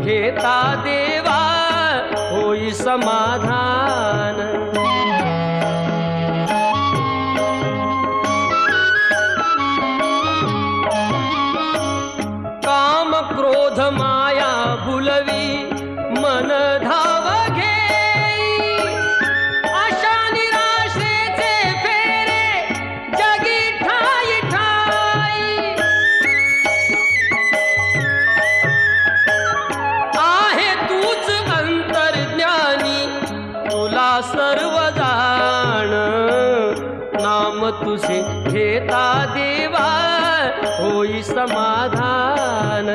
घेता देवा होई समाधान। काम क्रोध माया भुलवी मन धाव घेई, आशा निराशेचे फेरे जगी ठाई ठाई। आहे तूच अंतर्ज्ञानी तुला सर्व जाण, नाम तुझे घेता देवा होई समाधान।